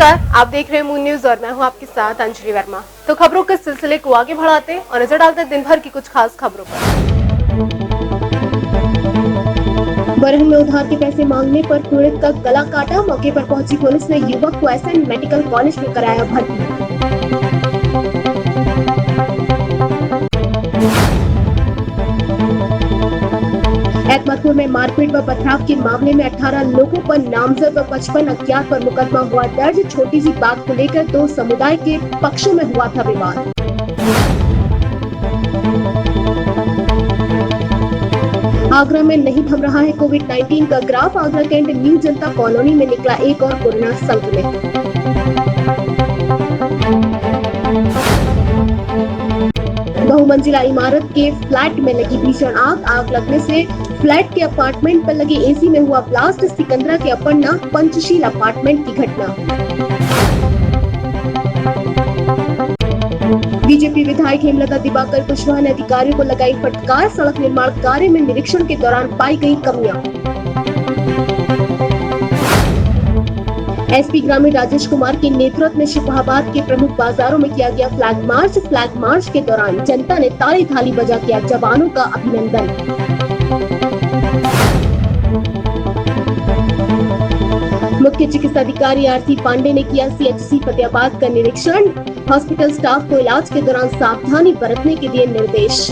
नमस्कार, आप देख रहे हैं मून न्यूज और मैं हूं आपके साथ अंजलि वर्मा। तो खबरों के सिलसिले को आगे बढ़ाते हैं और नजर डालते हैं दिन भर की कुछ खास खबरों पर। बरहन में उधार के पैसे मांगने पर पीड़ित का गला काटा, मौके पर पहुंची पुलिस ने युवक को एसएन मेडिकल कॉलेज में कराया भर्ती। एतमादपुर में मारपीट व पथराव के मामले में 18 लोगों पर नामजद व 55 अज्ञात पर मुकदमा हुआ दर्ज। छोटी सी बात को लेकर दो समुदाय के पक्षों में हुआ था विवाद। आगरा में नहीं थम रहा है कोविड-19 का ग्राफ। आगरा कैंट न्यू जनता कॉलोनी में निकला एक और कोरोना संक्रमित। बहुमंजिला इमारत के फ्लैट में लगी भीषण आग। आग लगने से फ्लैट के अपार्टमेंट पर लगे एसी में हुआ ब्लास्ट। सिकंदरा के अपर्णा पंचशील अपार्टमेंट की घटना। बीजेपी विधायक हेमलता दिवाकर कुशवाहा ने अधिकारियों को लगाई फटकार। सड़क निर्माण कार्य में निरीक्षण के दौरान पाई गई कमियां। एसपी ग्रामीण राजेश कुमार के नेतृत्व में शिकोहाबाद के प्रमुख बाजारों में किया गया फ्लैग मार्च। फ्लैग मार्च के दौरान जनता ने ताली थाली बजा किया जवानों का अभिनंदन। मुख्य चिकित्सा अधिकारी आरती पांडे ने किया सीएचसी फतेहाबाद का निरीक्षण। हॉस्पिटल स्टाफ को इलाज के दौरान सावधानी बरतने के दिए निर्देश।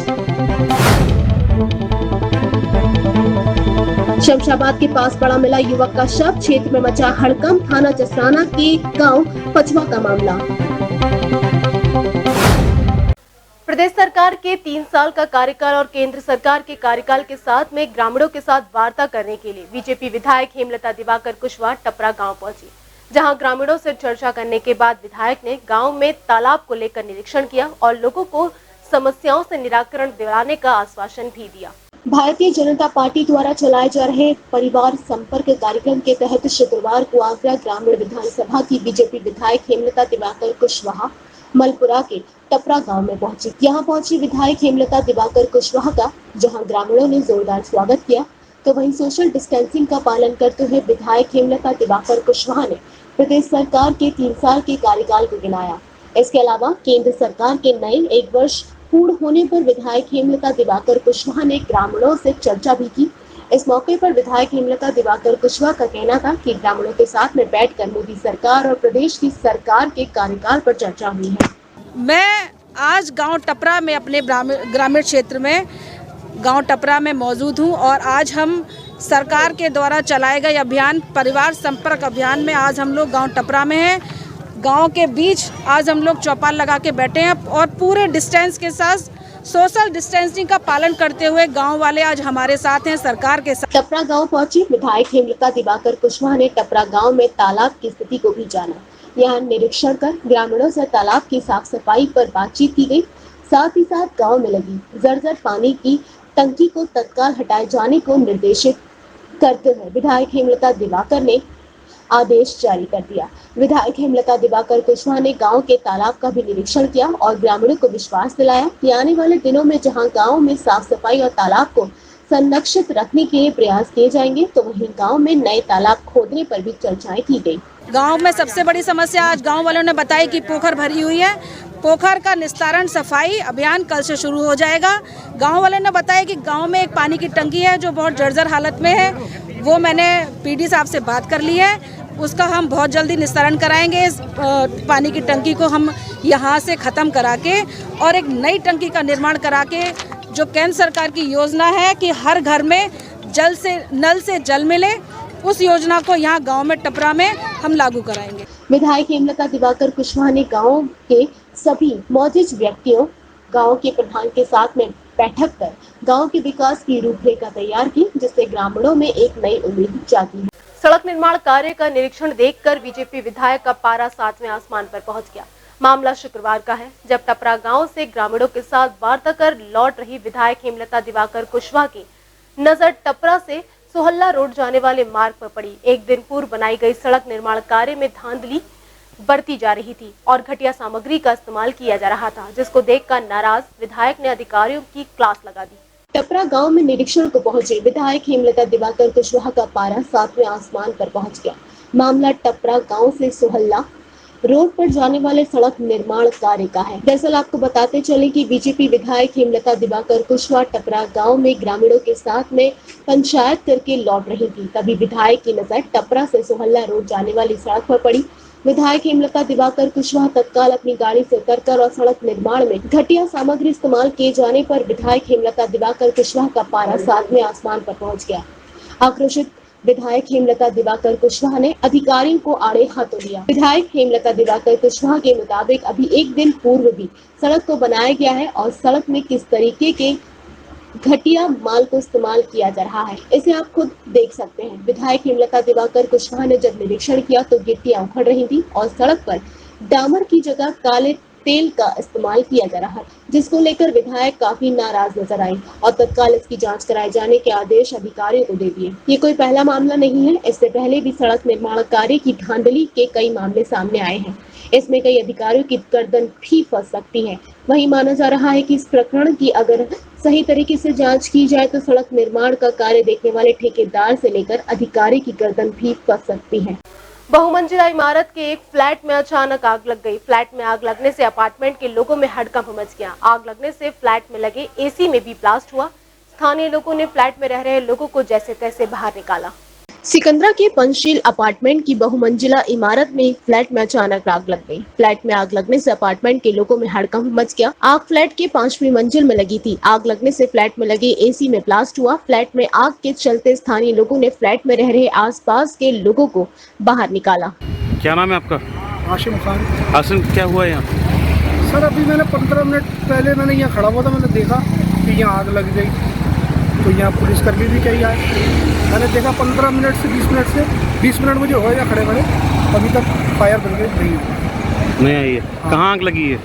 शमशाबाद के पास पड़ा मिला युवक का शव। क्षेत्र में मचा हड़कंप। थाना जसराना के गांव पचवा का मामला। प्रदेश सरकार के 3 साल का कार्यकाल और केंद्र सरकार के कार्यकाल के साथ में ग्रामीणों के साथ वार्ता करने के लिए बीजेपी विधायक हेमलता दिवाकर कुशवाहा टपरा गांव पहुंची, जहां ग्रामीणों से चर्चा करने के बाद विधायक ने गांव में तालाब को लेकर निरीक्षण किया और लोगों को समस्याओं से निराकरण दिलाने का आश्वासन भी दिया। भारतीय जनता पार्टी द्वारा चलाए जा रहे परिवार संपर्क कार्यक्रम के तहत शुक्रवार को आगरा ग्रामीण विधानसभा की बीजेपी विधायक हेमलता दिवाकर कुशवाहा मलपुरा के टपरा गांव में पहुंची। यहां पहुंची विधायक हेमलता दिवाकर कुशवाहा का जहां ग्रामीणों ने जोरदार स्वागत किया, तो वहीं सोशल डिस्टेंसिंग का पालन करते हुए विधायक हेमलता दिवाकर कुशवाहा ने प्रदेश सरकार के 3 साल के कार्यकाल को गिनाया। इसके अलावा केंद्र सरकार के नए 1 वर्ष पूर्ण होने पर विधायक हेमलता दिवाकर कुशवाहा ने ग्रामीणों से चर्चा भी की। इस मौके पर विधायक हेमलता दिवाकर कुशवाहा का कहना था कि ग्रामीणों के साथ में बैठकर मोदी सरकार और प्रदेश की सरकार के कार्यकाल पर चर्चा हुई है। मैं आज गांव टपरा में अपने ग्रामीण क्षेत्र में गांव टपरा में मौजूद हूं और आज हम सरकार के द्वारा चलाए गए अभियान परिवार संपर्क अभियान में आज हम लोग गाँव टपरा में हैं। गांव के बीच आज हम लोग चौपाल लगा के बैठे हैं और पूरे डिस्टेंस के साथ सोशल डिस्टेंसिंग का पालन करते हुए गांव वाले आज हमारे साथ हैं, सरकार के साथ। टपरा गांव पहुंची विधायक हेमलता दिवाकर कुशवाहा ने टपरा गांव में तालाब की स्थिति को भी जाना। यहां निरीक्षण कर ग्रामीणों से तालाब की साफ सफाई पर बातचीत की गई। साथ ही साथ गाँव में लगी जर्जर पानी की टंकी को तत्काल हटाए जाने को निर्देशित करते हुए विधायक हेमलता दिवाकर ने आदेश जारी कर दिया। विधायक हेमलता दिवाकर कुशवाहा ने गांव के तालाब का भी निरीक्षण किया और ग्रामीणों को विश्वास दिलाया कि आने वाले दिनों में जहां गांव में साफ सफाई और तालाब को संरक्षित रखने के लिए प्रयास किए जाएंगे, तो वहीं गांव में नए तालाब खोदने पर भी चर्चाएं की गई। गांव में सबसे बड़ी समस्या आज गांव वालों ने बताई कि पोखर भरी हुई है। पोखर का निस्तारण सफाई अभियान कल से शुरू हो जाएगा। गांव वालों ने बताया कि गांव में एक पानी की टंकी है जो बहुत जर्जर हालत में है। वो मैंने पीडी साहब से बात कर ली है, उसका हम बहुत जल्दी निस्तारण कराएंगे। इस पानी की टंकी को हम यहाँ से ख़त्म करा के और एक नई टंकी का निर्माण करा के, जो केंद्र सरकार की योजना है कि हर घर में नल से जल मिले, उस योजना को यहाँ गांव में टपरा में हम लागू कराएंगे। विधायक हेमलता दिवाकर कुशवाहा ने गांव के सभी मौजूद व्यक्तियों, गांव के प्रधान के साथ में बैठक कर गांव के विकास की रूपरेखा तैयार की, जिससे ग्रामीणों में एक नई उम्मीद जागी है। सड़क निर्माण कार्य का निरीक्षण देखकर बीजेपी विधायक का पारा 7वें आसमान पर पहुंच गया। मामला शुक्रवार का है, जब टपरा गांव से ग्रामीणों के साथ वार्ता कर लौट रही विधायक हेमलता दिवाकर कुशवाहा की नजर टपरा से सोहल्ला रोड जाने वाले मार्ग पर पड़ी। एक दिन पूर्व बनाई गई सड़क निर्माण कार्य में धांधली बरती जा रही थी और घटिया सामग्री का इस्तेमाल किया जा रहा था, जिसको देखकर नाराज विधायक ने अधिकारियों की क्लास लगा दी। टपरा गांव में निरीक्षण को पहुंचे विधायक हेमलता दिवाकर कुशवाहा का पारा 7वें आसमान पर पहुंच गया। मामला टपरा गांव से सोहल्ला रोड पर जाने वाले सड़क निर्माण कार्य का है। दरअसल आपको बताते चले कि बीजेपी विधायक हेमलता दिवाकर कुशवाहा टपरा गांव में ग्रामीणों के साथ में पंचायत करके लौट रही थी, तभी विधायक की नजर टपरा से सोहल्ला रोड जाने वाली सड़क पर पड़ी। विधायक हेमलता दिवाकर कुशवाहा तत्काल अपनी गाड़ी से उतरकर और सड़क निर्माण में घटिया सामग्री इस्तेमाल किए जाने पर विधायक हेमलता दिवाकर कुशवाहा का पारा सातवें आसमान पर पहुंच गया। आक्रोशित विधायक हेमलता दिवाकर कुशवाहा ने अधिकारियों को आड़े हाथों लिया। विधायक हेमलता दिवाकर कुशवाहा के मुताबिक अभी एक दिन पूर्व भी सड़क को बनाया गया है और सड़क में किस तरीके के घटिया माल को इस्तेमाल किया जा रहा है, इसे आप खुद देख सकते हैं। विधायक हेमलता दिवाकर कुशवाहा ने जब निरीक्षण किया तो गिट्टियां उखड़ रही थी और सड़क पर डामर की जगह काले तेल का इस्तेमाल किया जा रहा है, जिसको लेकर विधायक काफी नाराज नजर आई और तत्काल इसकी जांच कराए जाने के आदेश अधिकारियों को दे दिए। ये कोई पहला मामला नहीं है, इससे पहले भी सड़क निर्माण कार्य की धांधली के कई मामले सामने आए हैं। इसमें कई अधिकारियों की गर्दन भी फंस सकती है। वहीं माना जा रहा है कि इस प्रकरण की अगर सही तरीके से जांच की जाए तो सड़क निर्माण का कार्य देखने वाले ठेकेदार से लेकर अधिकारी की गर्दन भी फंस सकती है। बहुमंजिला इमारत के एक फ्लैट में अचानक आग लग गई। फ्लैट में आग लगने से अपार्टमेंट के लोगों में हड़कंप मच गया। आग लगने से फ्लैट में लगे एसी में भी ब्लास्ट हुआ। स्थानीय लोगों ने फ्लैट में रह रहे लोगों को जैसे तैसे बाहर निकाला। सिकंदरा के पंचशील अपार्टमेंट की बहुमंजिला इमारत में एक फ्लैट में अचानक आग लग गई। फ्लैट में आग लगने से अपार्टमेंट के लोगों में हड़कंप मच गया। आग फ्लैट के 5वीं मंजिल में लगी थी। आग लगने से फ्लैट में लगे एसी में ब्लास्ट हुआ। फ्लैट में आग के चलते स्थानीय लोगों ने फ्लैट में रह रहे आसपास के लोगों को बाहर निकाला। क्या नाम है आपका? आशिम खान। आसिम, क्या हुआ यहाँ? सर अभी मैंने 15 मिनट पहले मैंने यहाँ खड़ा हुआ था, मैंने देखा कि यहाँ आग लग गई, तो यहाँ पुलिसकर्मी भी कहीं आए। मैंने देखा 15 मिनट से 20 मिनट मुझे हो गया खड़े खड़े, अभी तक फायर ब्रिगेड नहीं आई है। कहाँ आग लगी है?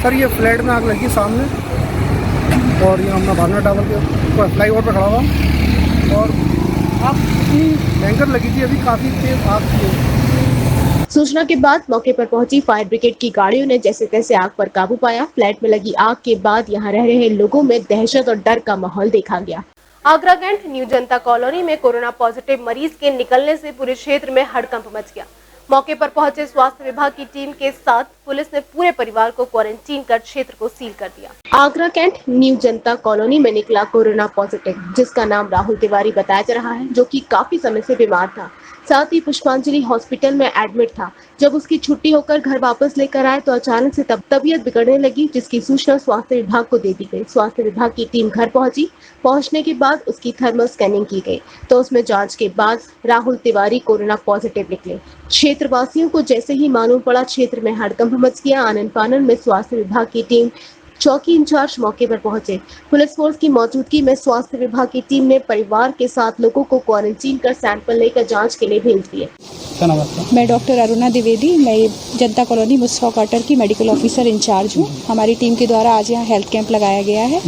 सर ये फ्लैट में आग लगी सामने, और यहाँ मैं भावना टावर के फ्लाई ओवर पर खड़ा हुआ और आग इतनी भयंकर लगी थी, अभी काफ़ी तेज आग थी। सूचना के बाद मौके पर पहुंची फायर ब्रिगेड की गाड़ियों ने जैसे तैसे आग पर काबू पाया। फ्लैट में लगी आग के बाद यहां रह रहे लोगों में दहशत और डर का माहौल देखा गया। आगरा कैंट न्यू जनता कॉलोनी में कोरोना पॉजिटिव मरीज के निकलने से पूरे क्षेत्र में हड़कंप मच गया। मौके पर पहुंचे स्वास्थ्य विभाग की टीम के साथ पुलिस ने पूरे परिवार को क्वारंटीन कर क्षेत्र को सील कर दिया। आगरा कैंट न्यू जनता कॉलोनी में निकला कोरोना पॉजिटिव, जिसका नाम राहुल तिवारी बताया जा रहा है, जो कि काफी समय से बीमार था। साथ ही पुष्पांजलि हॉस्पिटल में एडमिट था। जब उसकी छुट्टी होकर घर वापस लेकर आए तो अचानक से तबीयत बिगड़ने लगी, जिसकी सूचना स्वास्थ्य विभाग को दे दी गई। स्वास्थ्य विभाग की टीम घर पहुंची। पहुंचने के बाद उसकी थर्मल स्कैनिंग की गई तो उसमें जांच के बाद राहुल तिवारी कोरोना पॉजिटिव निकले। क्षेत्रवासियों को जैसे ही मालूम पड़ा, क्षेत्र में हड़कंप मच गया। आनन फानन में स्वास्थ्य विभाग की टीम चौकी इंचार्ज मौके पर पहुंचे। पुलिस फोर्स की मौजूदगी में स्वास्थ्य विभाग की टीम ने परिवार के साथ लोगों को क्वारंटीन कर सैंपल लेकर जांच के लिए भेज दिए। मैं डॉक्टर अरुणा द्विवेदी, मैं जनता कॉलोनी मुस्फा क्वार्टर की मेडिकल ऑफिसर इंचार्ज हूँ। हमारी टीम के द्वारा आज यहाँ हेल्थ कैंप लगाया गया है,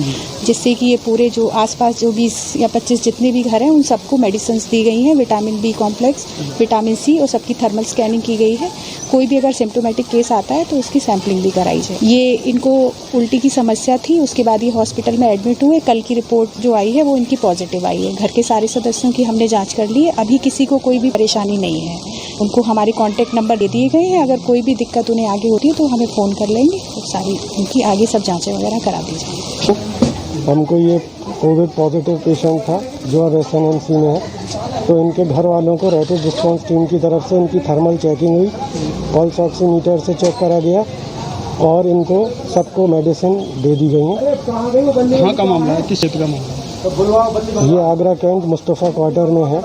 जिससे कि ये पूरे जो आसपास जो 20 या 25 जितने भी घर हैं उन सबको मेडिसिन दी गई हैं, vitamin B complex, vitamin C और सबकी थर्मल स्कैनिंग की गई है। कोई भी अगर सिम्टोमेटिक केस आता है तो उसकी सैम्पलिंग भी कराई जाए। ये इनको उल्टी की समस्या थी, उसके बाद ये हॉस्पिटल में एडमिट हुए। कल की रिपोर्ट जो आई है वो इनकी पॉजिटिव आई है। घर के सारे सदस्यों की हमने जांच कर ली है, अभी किसी को कोई भी परेशानी नहीं है। उनको हमारे कॉन्टैक्ट नंबर दे दिए गए हैं, अगर कोई भी दिक्कत उन्हें आगे होती है तो हमें फ़ोन कर लेंगे और सारी उनकी आगे सब जाँचें वगैरह करा दी जाएंगी। हमको ये कोविड पॉजिटिव पेशेंट था जो अब SNMC में है, तो इनके घर वालों को रैपिड रिस्पॉन्स टीम की तरफ से इनकी थर्मल चेकिंग हुई, पल्स ऑक्सीमीटर से चेक करा गया और इनको सबको मेडिसिन दे दी गई है। कहाँ का मामला है, किस क्षेत्र का मामला है? ये आगरा कैंट मुस्तफ़ा क्वार्टर में है,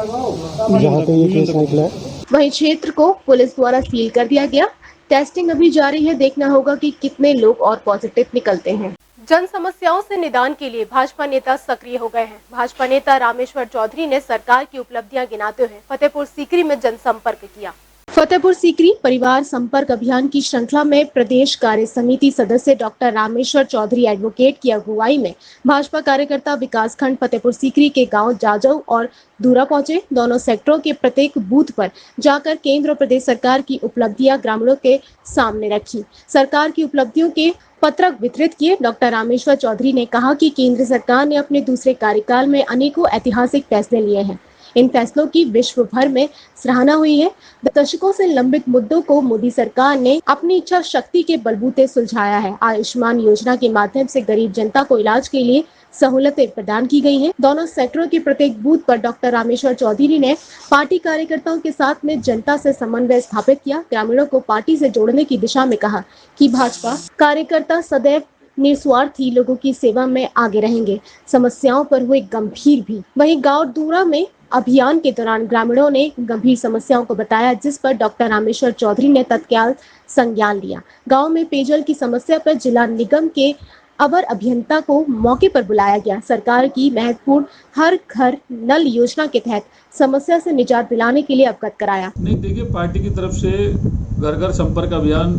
जहाँ पे ये केस निकला है। वहीं क्षेत्र को पुलिस द्वारा सील कर दिया गया। टेस्टिंग अभी जारी है, देखना होगा कि कितने लोग और पॉजिटिव निकलते हैं। जन समस्याओं से निदान के लिए भाजपा नेता सक्रिय हो गए हैं। भाजपा नेता रामेश्वर चौधरी ने सरकार की उपलब्धियां गिनाते हुए फतेहपुर सीकरी में जनसंपर्क किया। फतेहपुर सीकरी परिवार संपर्क अभियान की श्रृंखला में प्रदेश कार्य समिति सदस्य डॉक्टर रामेश्वर चौधरी एडवोकेट की अगुवाई में भाजपा कार्यकर्ता विकास खंड फतेहपुर सीकरी के गांव जाजऊ और दूरा पहुंचे। दोनों सेक्टरों के प्रत्येक बूथ पर जाकर केंद्र और प्रदेश सरकार की उपलब्धियां ग्रामीणों के सामने रखी। सरकार की उपलब्धियों के पत्रक वितरित किए। डॉक्टर रामेश्वर चौधरी ने कहा कि केंद्र सरकार ने अपने दूसरे कार्यकाल में अनेकों ऐतिहासिक फैसले लिए हैं। इन फैसलों की विश्व भर में सराहना हुई है। दशकों से लंबित मुद्दों को मोदी सरकार ने अपनी इच्छा शक्ति के बलबूते सुलझाया है। आयुष्मान योजना के माध्यम से गरीब जनता को इलाज के लिए सहूलतें प्रदान की गई हैं। दोनों सेक्टरों के प्रत्येक बूथ पर डॉक्टर रामेश्वर चौधरी ने पार्टी कार्यकर्ताओं के साथ में जनता से समन्वय स्थापित किया। ग्रामीणों को पार्टी से जोड़ने की दिशा में कहा कि भाजपा कार्यकर्ता सदैव निस्वार्थी लोगों की सेवा में आगे रहेंगे। समस्याओं पर हुए गंभीर भी। वहीं गांव दूरा में अभियान के दौरान ग्रामीणों ने गंभीर समस्याओं को बताया, जिस पर डॉक्टर रामेश्वर चौधरी ने तत्काल संज्ञान लिया। गांव में पेयजल की समस्या पर जिला निगम के अवर अभियंता को मौके पर बुलाया गया। सरकार की महत्वपूर्ण हर घर नल योजना के तहत समस्या से निजात दिलाने के लिए अवगत कराया। नहीं, देखिए, पार्टी की तरफ से घर घर संपर्क अभियान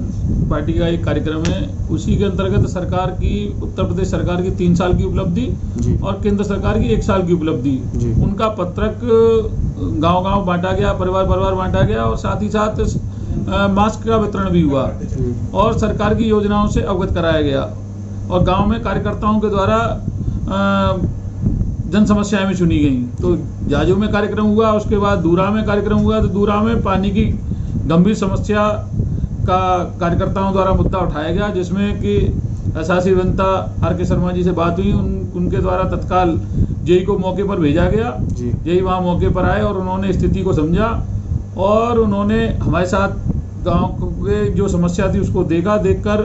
पार्टी का एक कार्यक्रम है। उसी के अंतर्गत सरकार की, उत्तर प्रदेश सरकार की 3 साल की उपलब्धि और केंद्र सरकार की 1 साल की उपलब्धि, उनका पत्रक गांव-गांव बांटा गया, परिवार बांटा गया और साथ ही साथ मास्क का वितरण भी हुआ और सरकार की योजनाओं से अवगत कराया गया। और गांव में कार्यकर्ताओं के द्वारा जन समस्याएं भी सुनी गई। तो जाजू में कार्यक्रम हुआ, उसके बाद दूरा में कार्यक्रम हुआ। तो दूरा में पानी की गंभीर समस्या का कार्यकर्ताओं द्वारा मुद्दा उठाया गया, जिसमें कि शासी अभियंता R.K. शर्मा जी से बात हुई। उनके द्वारा तत्काल जेई को मौके पर भेजा गया। जेई वहाँ मौके पर आए और उन्होंने स्थिति को समझा और उन्होंने हमारे साथ गाँव के जो समस्या थी उसको देखकर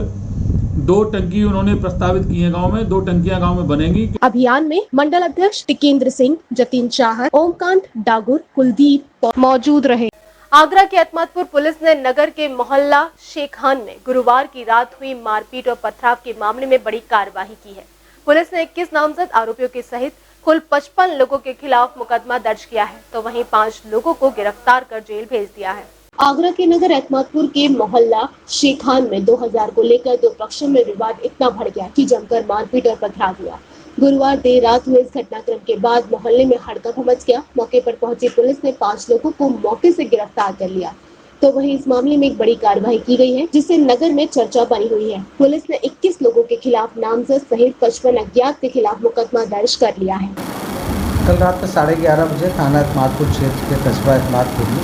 2 टंकी उन्होंने प्रस्तावित की है। गांव में 2 टंकियां गांव में बनेंगी। अभियान में मंडल अध्यक्ष टिकेंद्र सिंह, जतिन चाहर, ओमकांत डागुर, कुलदीप मौजूद रहे। आगरा के अहमदपुर पुलिस ने नगर के मोहल्ला शेखान में गुरुवार की रात हुई मारपीट और पथराव के मामले में बड़ी कार्रवाई की है। पुलिस ने 21 नामजद आरोपियों के सहित कुल 55 लोगों के खिलाफ मुकदमा दर्ज किया है, तो वहीं 5 लोगों को गिरफ्तार कर जेल भेज दिया है। आगरा के नगर अहमदपुर के मोहल्ला शेखान में 2000 को लेकर 2 पक्षों में विवाद इतना बढ़ गया कि जमकर मारपीट और पथराव हुआ। गुरुवार देर रात हुए इस घटनाक्रम के बाद मोहल्ले में हड़कंप मच गया। मौके पर पहुंची पुलिस ने 5 लोगों को मौके से गिरफ्तार कर लिया, तो वहीं इस मामले में एक बड़ी कार्रवाई की गई है, जिससे नगर में चर्चा बनी हुई है। पुलिस ने 21 लोगों के खिलाफ नामजद सहित 55 अज्ञात के खिलाफ मुकदमा दर्ज कर लिया है। कल रात 11:30 बजे थाना अहमदपुर क्षेत्र के कस्बा अहमदपुर में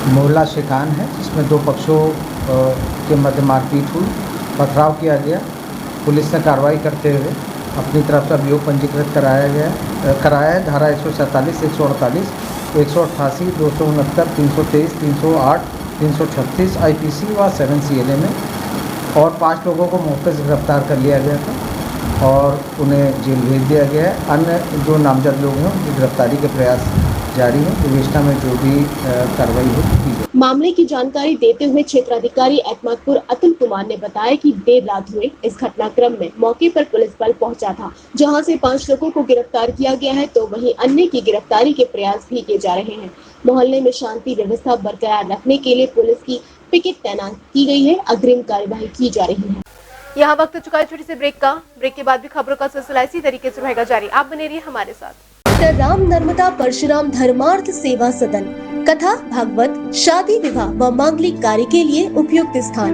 मोहल्ला शेखान है, जिसमें 2 पक्षों के मध्य मारपीट हुई, पथराव किया गया। पुलिस ने कार्रवाई करते हुए अपनी तरफ से अभियोग पंजीकृत कराया है। धारा 147, 148, 188, 269, 323, 308, 336 IPC व 7 CLA में और 5 लोगों को मौके से गिरफ्तार कर लिया गया था और उन्हें जेल भेज दिया गया है। अन्य जो नामजद लोग हैं उनकी गिरफ्तारी के प्रयास जारी है। विवेचना में जो भी कार्रवाई होगी। मामले की जानकारी देते हुए क्षेत्राधिकारी अहमदपुर अतुल कुमार ने बताया कि देर रात हुए इस घटनाक्रम में मौके पर पुलिस बल पहुंचा था, जहां से 5 लोगों को गिरफ्तार किया गया है, तो वहीं अन्य की गिरफ्तारी के प्रयास भी किए जा रहे हैं। मोहल्ले में शांति व्यवस्था बरकरार रखने के लिए पुलिस की पिकेट तैनात की गई है। अग्रिम कार्यवाही की जा रही है। यहाँ वक्त चुका है छोटी सी ब्रेक का। ब्रेक के बाद भी खबरों का सिलसिला इसी तरीके से रहेगा जारी। आप बने रहिए हमारे साथ। राम नर्मदा परशुराम धर्मार्थ सेवा सदन, कथा, भागवत, शादी विवाह व मांगलिक कार्य के लिए उपयुक्त स्थान,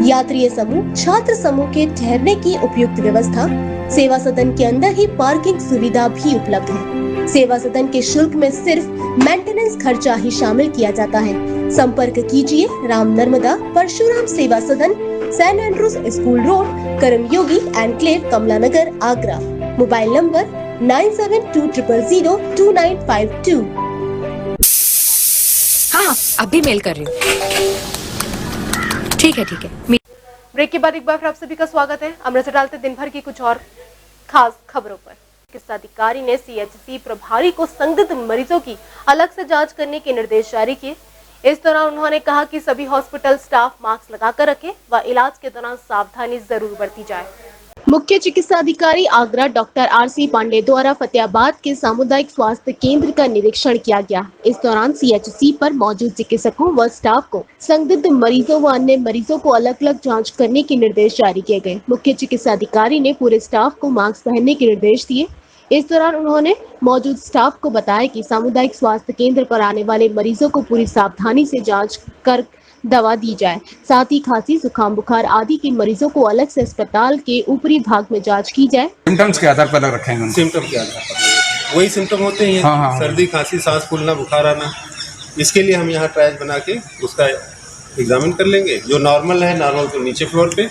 यात्री समूह, छात्र समूह के ठहरने की उपयुक्त व्यवस्था। सेवा सदन के अंदर ही पार्किंग सुविधा भी उपलब्ध है। सेवा सदन के शुल्क में सिर्फ मेंटेनेंस खर्चा ही शामिल किया जाता है। संपर्क कीजिए Ram Narmada Parshuram Seva Sadan, Saint Andrews school road, Karmayogi enclave, Kamla Nagar, Agra. Mobile number 9720002952। हाँ, अभी मेल कर रही हूँ। ठीक है। ब्रेक के बाद एक बार फिर आप सभी का स्वागत है। अब नजर डालते दिन भर की कुछ और खास खबरों पर। चिकित्सा अधिकारी ने CHC प्रभारी को संदिग्ध मरीजों की अलग से जांच करने के निर्देश जारी किए। इस दौरान उन्होंने कहा कि सभी हॉस्पिटल स्टाफ मास्क लगाकर रखे व इलाज के दौरान सावधानी जरूर बरती जाए। मुख्य चिकित्सा अधिकारी आगरा डॉक्टर RC पांडे द्वारा फतेहाबाद के सामुदायिक स्वास्थ्य केंद्र का निरीक्षण किया गया। इस दौरान CHC पर मौजूद चिकित्सकों व स्टाफ को संदिग्ध मरीजों व अन्य मरीजों को अलग अलग जांच करने के निर्देश जारी किए गए। मुख्य चिकित्सा अधिकारी ने पूरे स्टाफ को मास्क पहनने के निर्देश दिए। इस दौरान उन्होंने मौजूद स्टाफ को बताया कि सामुदायिक स्वास्थ्य केंद्र पर आने वाले मरीजों को पूरी सावधानी से जांच कर दवा दी जाए। साथ ही खांसी, जुकाम, बुखार आदि के मरीजों को अलग से अस्पताल के ऊपरी भाग में जांच की जाए। सिम्टम्स के आधार पर अलग रखेंगे। सिम्टम के आधार पर वही सिम्टम होते हैं सर्दी, खांसी, सांस फूलना, बुखार आना। इसके लिए हम यहाँ ट्रायल बना के उसका एग्जामिन कर लेंगे। जो नॉर्मल है, नॉर्मल तो नीचे फ्लोर पे,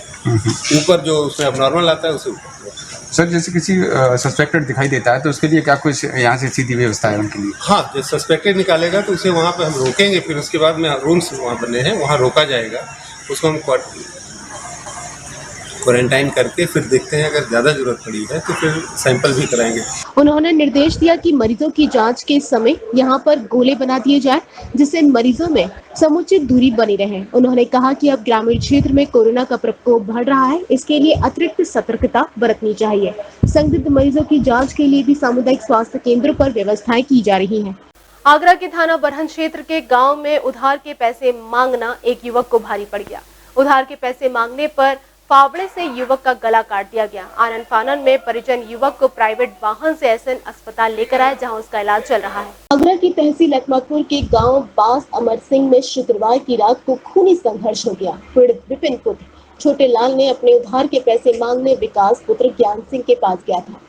ऊपर जो उसमें अब नॉर्मल आता है उसे ऊपर। सर, जैसे किसी सस्पेक्टेड दिखाई देता है तो उसके लिए क्या कुछ यहाँ से सीधी व्यवस्था है उनके लिए? हाँ, जो सस्पेक्टेड निकालेगा तो उसे वहाँ पे हम रोकेंगे, फिर उसके बाद में रूम्स वहाँ बने हैं, वहाँ रोका जाएगा। उसको हम क्वारंटाइन करके फिर देखते हैं, अगर ज़्यादा ज़रूरत पड़ी है तो फिर सैंपल भी कराएंगे। उन्होंने निर्देश दिया कि मरीजों की जांच के समय यहां पर गोले बना दिए जाएं, जिससे मरीजों में समुचित दूरी बनी रहे। उन्होंने कहा कि अब ग्रामीण क्षेत्र में कोरोना का प्रकोप बढ़ रहा है, इसके लिए अतिरिक्त सतर्कता बरतनी चाहिए। संदिग्ध मरीजों की जाँच के लिए भी सामुदायिक स्वास्थ्य केंद्रों पर व्यवस्थाएं की जा रही है। आगरा के थाना बरहन क्षेत्र के गाँव में उधार के पैसे मांगना एक युवक को भारी पड़ गया। उधार के पैसे मांगने पर फावड़े से युवक का गला काट दिया गया। आनन फानन में परिजन युवक को प्राइवेट वाहन से एसएन अस्पताल लेकर आए, जहां उसका इलाज चल रहा है। आगरा की तहसील अकमतपुर के गांव बास अमर सिंह में शुक्रवार की रात को खूनी संघर्ष हो गया। पीड़ित विपिन पुत्र छोटे लाल ने अपने उधार के पैसे मांगने विकास पुत्र ज्ञान सिंह के पास गया था।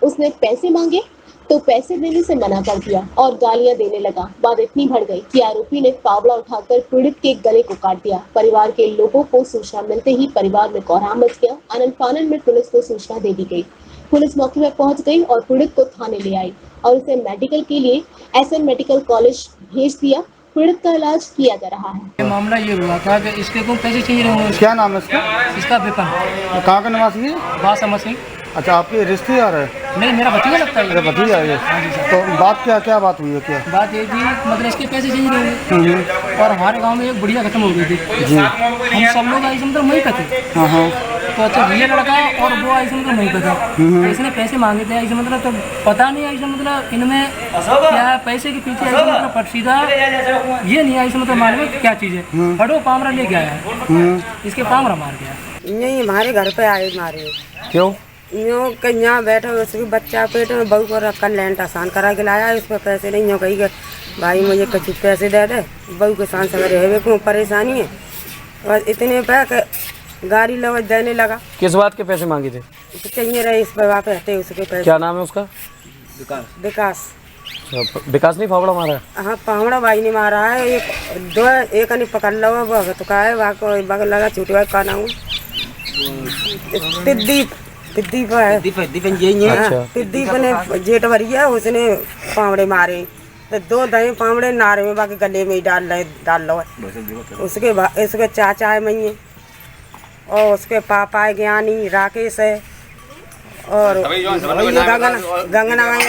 उसने पैसे मांगे तो पैसे देने से मना कर दिया और गालियां देने लगा। बात इतनी बढ़ गई कि आरोपी ने फावड़ा उठाकर पीड़ित के गले को काट दिया। परिवार के लोगों को सूचना मिलते ही परिवार में कोहराम मच गया। आनंद फानन में पुलिस को सूचना दे दी गई। पुलिस मौके पर पहुंच गई और पीड़ित को थाने ले आई और उसे मेडिकल के लिए एसएन मेडिकल कॉलेज भेज दिया। पीड़ित का इलाज किया जा रहा है। मामला ये हुआ था कि इसके को पैसे चाहिए होंगे। क्या नाम है इसका? इसका विपिन। कहाँ का निवासी है? बास अमर सिंह। अच्छा, आपके रिश्तेदार है? नहीं, मेरा भतीजा लगता है। मेरा भतीजा है। तो बात क्या बात हुई है? क्या बात ये थी, मतलब इसके पैसे चाहिए होंगे और हमारे गांव में एक बुढ़िया खत्म हो गई थी जी। हम सब लोग ऐसे मतलब वहीं पे थे। तो अच्छा, ये लड़का और वो ऐसे मतलब वहीं पे था। इसने पैसे मांगे थे ऐसे मतलब, तो पता नहीं ऐसे मतलब इनमें क्या है, पैसे के पीछे ऐसे मतलब पट सीधा ये नहीं ऐसे मतलब मालूम क्या चीज़ है। फटो पामरा लेके आया है, इसके पामरा मार गया। नहीं, हमारे घर पे आए मारे। क्यों? यूँ कि यहाँ बैठे उसके बच्चा पेट में, बहू को रखकर लैंड आसान करा के लाया। इस पर पैसे नहीं हो, कही भाई मुझे कुछ पैसे दे दे, बहू के साथ सवेरे है क्यों परेशानी है। और इतने पे गाड़ी लगा देने लगा। किस बात के पैसे मांगे थे? चाहिए रहे इस पर वापस हटे उसके पैसे। क्या नाम है उसका? विकास। विकास नहीं फावड़ा मारा? हाँ, फावड़ा भाई ने मारा है। एक नहीं पकड़ लो, वो तो का है बगल लगा छोटे भाई का नाम दीप है। दीप ने जेठ भरी है, उसने पावड़े मारे तो 2 दही पावड़े नारे में बाकी गले में ही डाल लो। उसके चाचा है मैये और उसके पापा है ज्ञानी, राकेश है और गंगना है।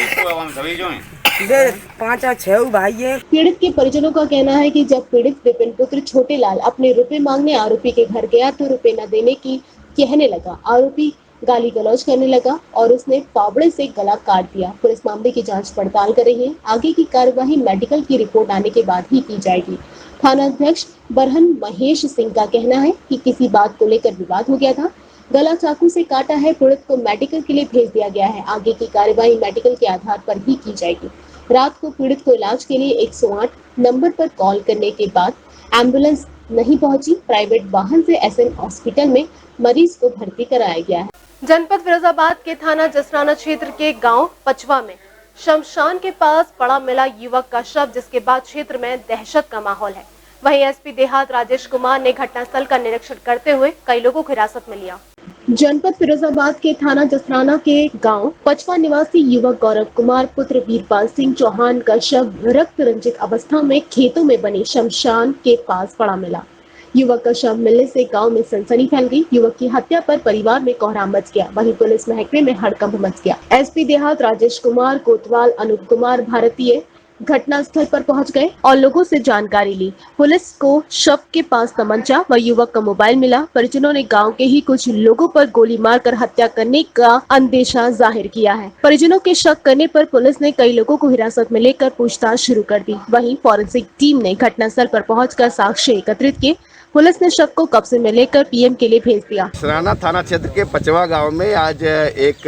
5 और 6 भाई है। पीड़ित के परिजनों का कहना है कि जब पीड़ित विपिन पुत्र छोटे लाल अपने रुपए मांगने आरोपी के घर गया तो रुपए न देने की कहने लगा। आरोपी गाली गलौज करने लगा और उसने फावड़े से गला काट दिया। पुलिस मामले की जांच पड़ताल कर रही है। आगे की कार्यवाही मेडिकल की रिपोर्ट आने के बाद ही की जाएगी। थाना अध्यक्ष बरहन महेश सिंह का कहना है कि किसी बात को लेकर विवाद हो गया था, गला चाकू से काटा है। पीड़ित को मेडिकल के लिए भेज दिया गया है। आगे की कार्यवाही मेडिकल के आधार पर ही की जाएगी। रात को पीड़ित को इलाज के लिए 108 नंबर पर कॉल करने के बाद एम्बुलेंस नहीं पहुंची। प्राइवेट वाहन से एसएन हॉस्पिटल में मरीज को भर्ती कराया गया है। जनपद फिरोजाबाद के थाना जसराना क्षेत्र के गांव पचवा में शमशान के पास पड़ा मिला युवक का शव, जिसके बाद क्षेत्र में दहशत का माहौल है। वहीं एसपी देहात राजेश कुमार ने घटनास्थल का निरीक्षण करते हुए कई लोगों को हिरासत में लिया। जनपद फिरोजाबाद के थाना जसराना के गांव पचवा निवासी युवक गौरव कुमार पुत्र वीरपाल सिंह चौहान का शव रक्त रंजित अवस्था में खेतों में बने शमशान के पास पड़ा मिला। युवक का शव मिलने से गांव में सनसनी फैल गई। युवक की हत्या पर परिवार में कोहराम मच गया। वहीं पुलिस महकमे में हड़कंप मच गया। एसपी देहात राजेश कुमार, कोतवाल अनूप कुमार भारतीय घटनास्थल पर पहुंच गए और लोगों से जानकारी ली। पुलिस को शव के पास तमंचा व युवक का मोबाइल मिला। परिजनों ने गांव के ही कुछ लोगों पर गोली मारकर हत्या करने का अंदेशा जाहिर किया है। परिजनों के शक करने पर पुलिस ने कई लोगों को हिरासत में लेकर पूछताछ शुरू कर दी। वहीं फॉरेंसिक टीम ने घटनास्थल पर पहुंचकर साक्ष्य एकत्रित किए। पुलिस ने शव को कब्जे में लेकर पीएम के लिए भेज दिया। जसराना थाना क्षेत्र के पचवा गांव में आज एक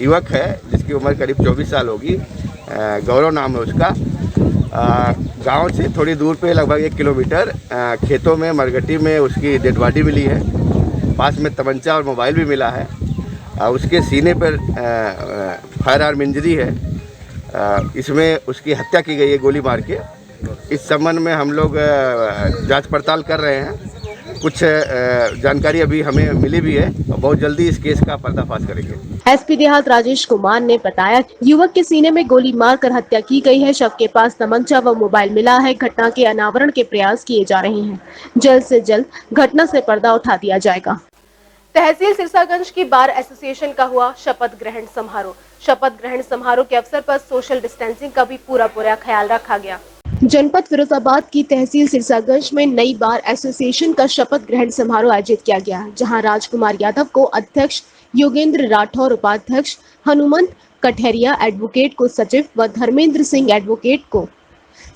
युवक है जिसकी उम्र करीब 24 साल होगी, गौरव नाम है उसका। गांव से थोड़ी दूर पे लगभग 1 किलोमीटर खेतों में मरगटी में उसकी डेड बॉडी मिली है। पास में तमंचा और मोबाइल भी मिला है। उसके सीने पर फायर आर्म इंजरी है। इसमें उसकी हत्या की गई है गोली मार के। इस संबंध में हम लोग जांच पड़ताल कर रहे हैं। कुछ जानकारी अभी हमें मिली भी है और बहुत जल्दी इस केस का पर्दाफाश करेंगे। एसपी देहात राजेश कुमार ने बताया युवक के सीने में गोली मारकर हत्या की गई है। शव के पास तमंचा व मोबाइल मिला है। घटना के अनावरण के प्रयास किए जा रहे हैं। जल्द से जल्द घटना से पर्दा उठा दिया जाएगा। तहसील सिरसागंज की बार एसोसिएशन का हुआ शपथ ग्रहण समारोह। शपथ ग्रहण समारोह के अवसर पर सोशल डिस्टेंसिंग का भी पूरा ख्याल रखा गया। जनपद फिरोजाबाद की तहसील सिरसागंज में नई बार एसोसिएशन का शपथ ग्रहण समारोह आयोजित किया गया, जहां राजकुमार यादव को अध्यक्ष, योगेंद्र राठौर उपाध्यक्ष, हनुमंत कठहरिया एडवोकेट को सचिव व धर्मेंद्र सिंह एडवोकेट को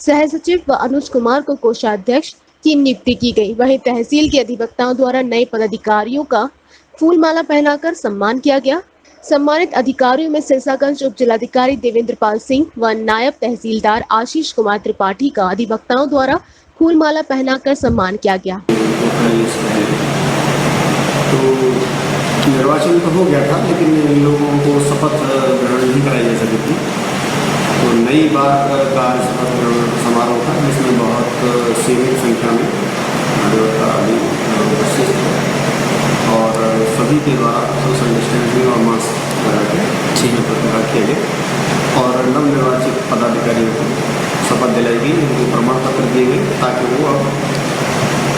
सह सचिव व अनुज कुमार को कोषाध्यक्ष की नियुक्ति की गई। वहीं तहसील के अधिवक्ताओं द्वारा नए पदाधिकारियों का फूलमाला पहनाकर सम्मान किया गया। सम्मानित अधिकारियों में सिरसागंज उप जिलाधिकारी देवेंद्र पाल सिंह व नायब तहसीलदार आशीष कुमार त्रिपाठी का अधिवक्ताओं द्वारा फूलमाला पहनाकर सम्मान किया गया। तो निर्वाचन तो हो गया था, लेकिन इन लोगों को शपथ ग्रहण नहीं कराई जा सकी थी। तो नई बार का शपथ ग्रहण समारोह था, जिसमें बहुत सीमित संख्या में उपस्थित थे और सभी के द्वारा सोशल डिस्टेंसिंग और मास्क लगा के प्रतिभाग किए गए और नवनिर्वाचित पदाधिकारियों को शपथ दिलाई गई, उनको प्रमाण पत्र दिए गए ताकि वो अब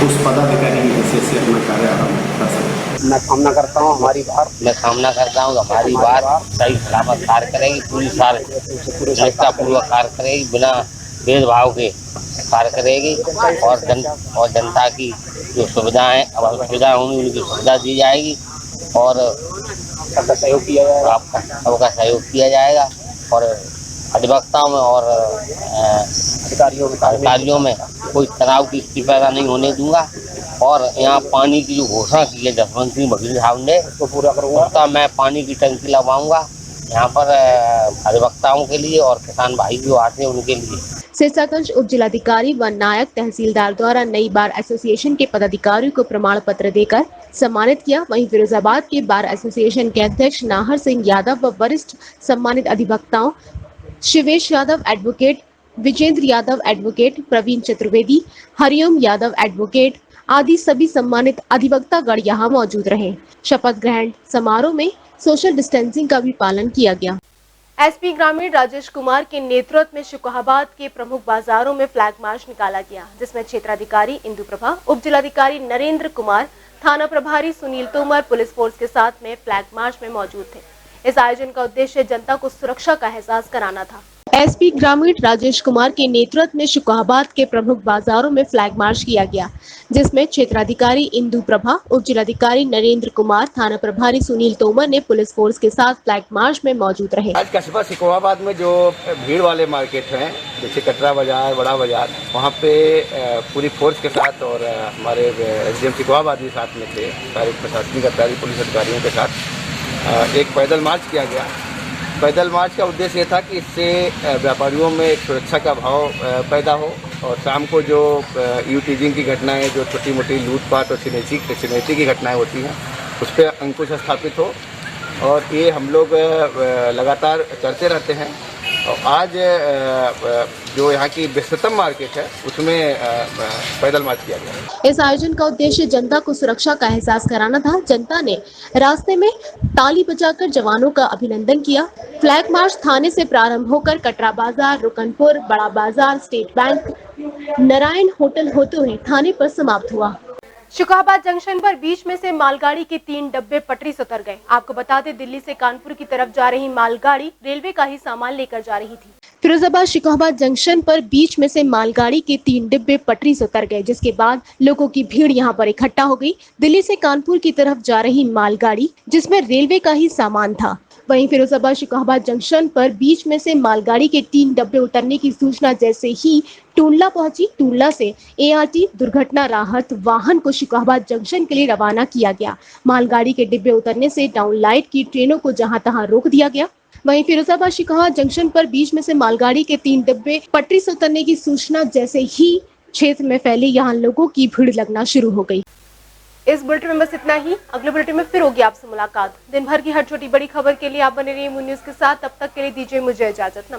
उस पदाधिकारी की हैसियत से अपना कार्य आरम्भ कर सकें। मैं कामना करता हूँ हमारी बार हमारी बार सही सलामत कार्य करेगी, पूरी साल निष्ठापूर्वक कार्य करेगी, बिना भेदभाव के कार्य करेगी और जनता की जो सुविधाएं सुविधा होंगी उनकी सुविधा दी जाएगी और सबका सहयोग किया जाएगा और अधिवक्ताओं में और अधिकारियों में कोई तनाव की स्थिति पैदा नहीं होने दूंगा और यहाँ पानी की जो घोषणा की है जसवंत सिंह बघेल साहब ने उसको पूरा करूँगा। उसका मैं पानी की टंकी लगवाऊंगा यहाँ पर अधिवक्ताओं के लिए और किसान भाई जो आते हैं उनके लिए। सिरसागंज उप जिलाधिकारी व नायक तहसीलदार द्वारा नई बार एसोसिएशन के पदाधिकारियों को प्रमाण पत्र देकर सम्मानित किया। वहीं फिरोजाबाद के बार एसोसिएशन के अध्यक्ष नाहर सिंह यादव व वरिष्ठ सम्मानित अधिवक्ताओं Shivesh Yadav advocate, Vijendra Yadav advocate, Praveen Chaturvedi, Hariom Yadav advocate आदि सभी सम्मानित अधिवक्तागण यहाँ मौजूद रहे। शपथ ग्रहण समारोह में सोशल डिस्टेंसिंग का भी पालन किया गया। एसपी ग्रामीण राजेश कुमार के नेतृत्व में शुकाहाबाद के प्रमुख बाजारों में फ्लैग मार्च निकाला गया, जिसमें क्षेत्राधिकारी इंदु प्रभा, उप जिलाधिकारी नरेंद्र कुमार, थाना प्रभारी सुनील तोमर पुलिस फोर्स के साथ में फ्लैग मार्च में मौजूद थे। इस आयोजन का उद्देश्य जनता को सुरक्षा का एहसास कराना था। एसपी ग्रामीण राजेश कुमार के नेतृत्व में शुकाहाबाद के प्रमुख बाजारों में फ्लैग मार्च किया गया, जिसमें क्षेत्राधिकारी इंदु प्रभा, उप जिलाधिकारी नरेंद्र कुमार, थाना प्रभारी सुनील तोमर ने पुलिस फोर्स के साथ फ्लैग मार्च में मौजूद रहे। आज कस्बा शुकाहाबाद में जो भीड़ वाले मार्केट हैं, जैसे कटरा बाजार, बड़ा बाजार, वहाँ पे पूरी फोर्स के साथ और हमारे एसडीएम शुकाहाबाद भी साथ में थे, सारे प्रशासनिक अधिकारी पुलिस अधिकारियों के साथ एक पैदल मार्च किया गया। पैदल मार्च का उद्देश्य ये था कि इससे व्यापारियों में एक सुरक्षा का भाव पैदा हो और शाम को जो टीजिंग की घटनाएं, जो छोटी मोटी लूटपाट और छिनैती की घटनाएं होती हैं, उस पर अंकुश स्थापित हो और ये हम लोग लगातार करते रहते हैं। और आज जो यहाँ की व्यस्ततम मार्केट है उसमें पैदल मार्च किया गया। इस आयोजन का उद्देश्य जनता को सुरक्षा का एहसास कराना था। जनता ने रास्ते में ताली बजाकर जवानों का अभिनंदन किया। फ्लैग मार्च थाने से प्रारंभ होकर कटरा बाजार, रुकनपुर, बड़ा बाजार, स्टेट बैंक, नारायण होटल होते हुए थाने पर समाप्त हुआ। शुकाहाबाद जंक्शन पर बीच में से मालगाड़ी के 3 डब्बे पटरी से उतर गए। आपको बता दें, दिल्ली से कानपुर की तरफ जा रही मालगाड़ी रेलवे का ही सामान लेकर जा रही थी। फिरोजाबाद शुकाहाबाद जंक्शन पर बीच में से मालगाड़ी के 3 डिब्बे पटरी से उतर गए, जिसके बाद लोगों की भीड़ यहां पर इकट्ठा हो गई। दिल्ली से कानपुर की तरफ जा रही मालगाड़ी, जिसमें रेलवे का ही सामान था। वहीं फिरोजाबाद शुकाहाबाद जंक्शन पर बीच में से मालगाड़ी के 3 डब्बे उतरने की सूचना जैसे ही टूंडला पहुंची, टूंडला से एआरटी दुर्घटना राहत वाहन को शुकाहाबाद जंक्शन के लिए रवाना किया गया। मालगाड़ी के डिब्बे उतरने से डाउन लाइट की ट्रेनों को जहां तहां रोक दिया गया। वहीं फिरोजाबाद शुकाहाबाद जंक्शन पर बीच में से मालगाड़ी के 3 डिब्बे पटरी से उतरने की सूचना जैसे ही क्षेत्र में फैली, यहाँ लोगों की भीड़ लगना शुरू हो गई। इस बुलेटिन में बस इतना ही। अगले बुलेटिन में फिर होगी आपसे मुलाकात। दिन भर की हर छोटी बड़ी खबर के लिए आप बने रहिए मून न्यूज के साथ। तब तक के लिए दीजिए मुझे इजाजत।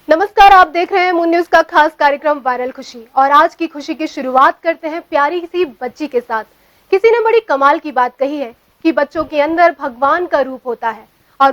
नमस्कार, आप देख रहे हैं मून न्यूज का खास कार्यक्रम वायरल खुशी। और आज की खुशी की शुरुआत करते हैं प्यारी सी बच्ची के साथ। किसी ने बड़ी कमाल की बात कही है कि बच्चों के अंदर भगवान का रूप होता है और